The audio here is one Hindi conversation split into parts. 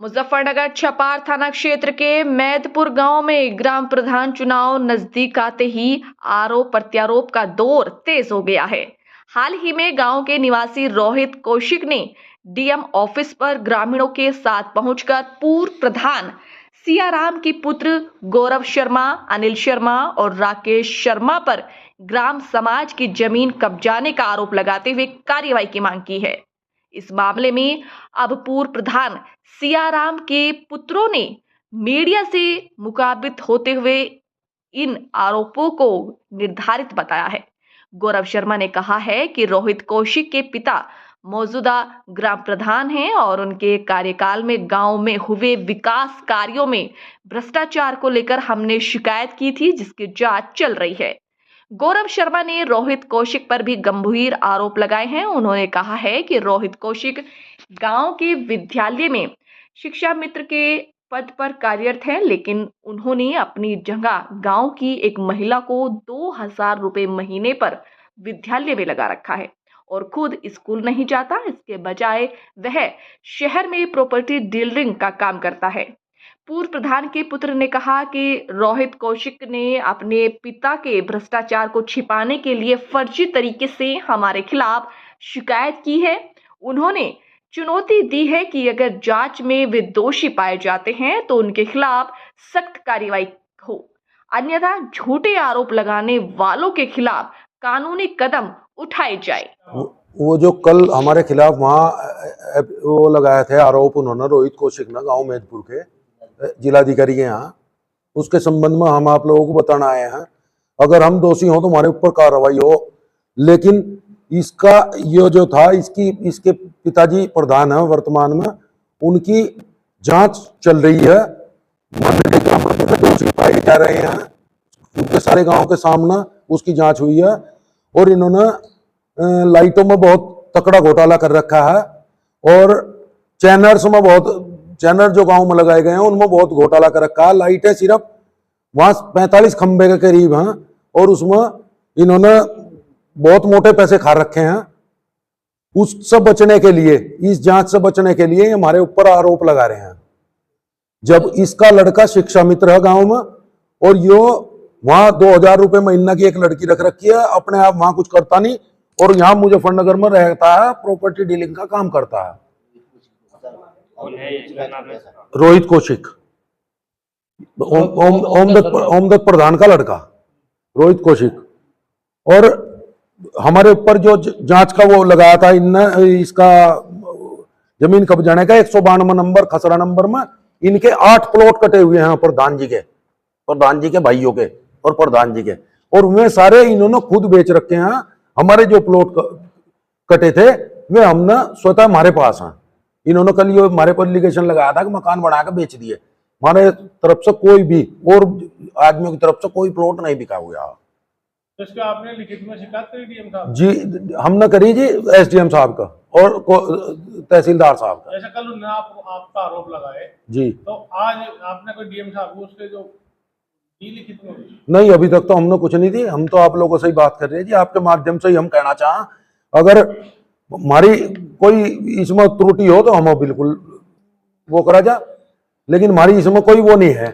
मुजफ्फरनगर छपार थाना क्षेत्र के मैदपुर गांव में ग्राम प्रधान चुनाव नजदीक आते ही आरोप प्रत्यारोप का दौर तेज हो गया है। हाल ही में गांव के निवासी रोहित कौशिक ने डीएम ऑफिस पर ग्रामीणों के साथ पहुंचकर पूर्व प्रधान सियाराम की पुत्र गौरव शर्मा, अनिल शर्मा और राकेश शर्मा पर ग्राम समाज की जमीन कब्जाने का आरोप लगाते हुए कार्रवाई की मांग की है। इस मामले में अब पूर्व प्रधान सियाराम के पुत्रों ने मीडिया से मुखातिब होते हुए इन आरोपों को निर्धारित बताया है। गौरव शर्मा ने कहा है कि रोहित कौशिक के पिता मौजूदा ग्राम प्रधान हैं और उनके कार्यकाल में गांव में हुए विकास कार्यों में भ्रष्टाचार को लेकर हमने शिकायत की थी, जिसकी जांच चल रही है। गौरव शर्मा ने रोहित कौशिक पर भी गंभीर आरोप लगाए हैं। उन्होंने कहा है कि रोहित कौशिक गांव के विद्यालय में शिक्षा मित्र के पद पर कार्यरत हैं, लेकिन उन्होंने अपनी जगह गांव की एक महिला को 2000 रुपए महीने पर विद्यालय में लगा रखा है और खुद स्कूल नहीं जाता। इसके बजाय वह शहर में प्रॉपर्टी डीलरिंग का काम करता है। पूर्व प्रधान के पुत्र ने कहा कि रोहित कौशिक ने अपने पिता के भ्रष्टाचार को छिपाने के लिए फर्जी तरीके से हमारे खिलाफ शिकायत की है। उन्होंने चुनौती दी है कि अगर जांच में वे दोषी पाए जाते हैं तो उनके खिलाफ सख्त कार्रवाई हो, अन्यथा झूठे आरोप लगाने वालों के खिलाफ कानूनी कदम उठाए जाए। वो जो कल हमारे खिलाफ वहाँ वो लगाया थे आरोप उन्होंने रोहित कौशिक ने गांव मैदपुर के जिलाधिकारी के यहाँ, उसके संबंध में हम आप लोगों को बताना आए हैं। अगर हम दोषी हों तो हमारे ऊपर कार्रवाई हो, लेकिन इसका ये जो था इसके पिताजी प्रधान है वर्तमान में, उनकी जांच चल रही है। दोषी पाए जा रहे हैं, उनके सारे गांव के सामने उसकी जांच हुई है और इन्होंने लाइटों में बहुत तकड़ा घोटाला कर रखा है और चैनल जो गांव में लगाए गए हैं उनमें बहुत घोटाला कर रखा है। लाइटें सिर्फ वहां 45 खंबे के करीब हैं और उसमें इन्होंने बहुत मोटे पैसे खा रखे हैं। उससे बचने के लिए, इस जांच से बचने के लिए हमारे ऊपर आरोप लगा रहे हैं। जब इसका लड़का शिक्षा मित्र है गांव में और यो वहां 2000 रुपए महीना की एक लड़की रख रखी है, अपने आप वहां कुछ करता नहीं और यहाँ मुजफ्फरनगर में रहता है, प्रॉपर्टी डीलिंग का काम करता है। रोहित कौशिक, ओमदत्त प्रधान का लड़का रोहित कौशिक। और हमारे ऊपर जो जांच का वो लगाया था इनने, इसका जमीन कब्जाने का 192 नंबर खसरा नंबर में इनके 8 प्लॉट कटे हुए हैं प्रधान जी के भाइयों के और प्रधान जी के, और वे सारे इन्होंने खुद बेच रखे हैं। हमारे जो प्लॉट कटे थे वे हमने स्वतः हमारे पास हैं। इन्होंने कल ये हमारे पर एप्लीकेशन लगाया था कि मकान बनाकर बेच दिए। हमारे तरफ से कोई भी और आदमियों की तरफ से कोई प्लॉट नहीं बिका हुआ। तो इसका आपने लिखित में शिकायत करी डीएम साहब? जी हमने करी जी, एसडीएम साहब का और तहसीलदार साहब का। जैसे कल उन्होंने आपका आरोप लगाए जी, तो आज आपने कोई डीएम साहब को उसके जो लिखित में? नहीं, अभी तक तो हमने कुछ नहीं दी। हम तो आप लोगों से ही बात कर रहे हैं जी, आपके माध्यम से ही हम कहना चाहें, अगर हमारी कोई इसमें त्रुटि हो तो हम बिल्कुल वो करा जा, लेकिन हमारी इसमें कोई वो नहीं है।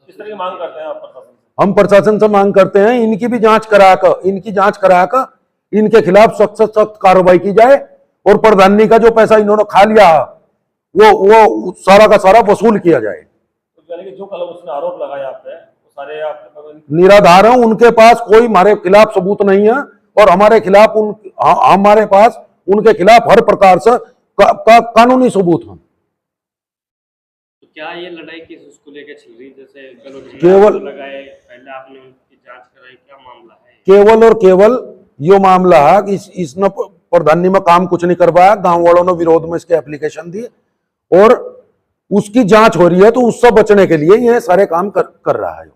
इस तरह की मांग करते हैं आप प्रशासन से? हम प्रशासन से मांग करते हैं इनकी भी जांच कराकर इनके खिलाफ सख्त से सख्त कार्रवाई की जाए और प्रधानी का जो पैसा इन्होंने खा लिया वो सारा का सारा वसूल किया जाए। तो यानी कि जो कल उसने आरोप लगाया आप पे, वो सारे आपके निराधार है, उनके पास कोई हमारे खिलाफ सबूत नहीं है और हमारे खिलाफ हमारे पास उनके खिलाफ हर प्रकार से कानूनी सबूत है। तो क्या ये लड़ाई किस उसको लेकर चल रही, जैसे केवल लगाए पहले आपने उनकी जांच कराई, क्या मामला है? केवल और केवल ये मामला है कि इसने प्रधानी में काम कुछ नहीं करवाया, गांव वालों ने विरोध में इसके एप्लीकेशन दी और उसकी जांच हो रही है, तो उससे बचने के लिए ये सारे काम कर रहा है।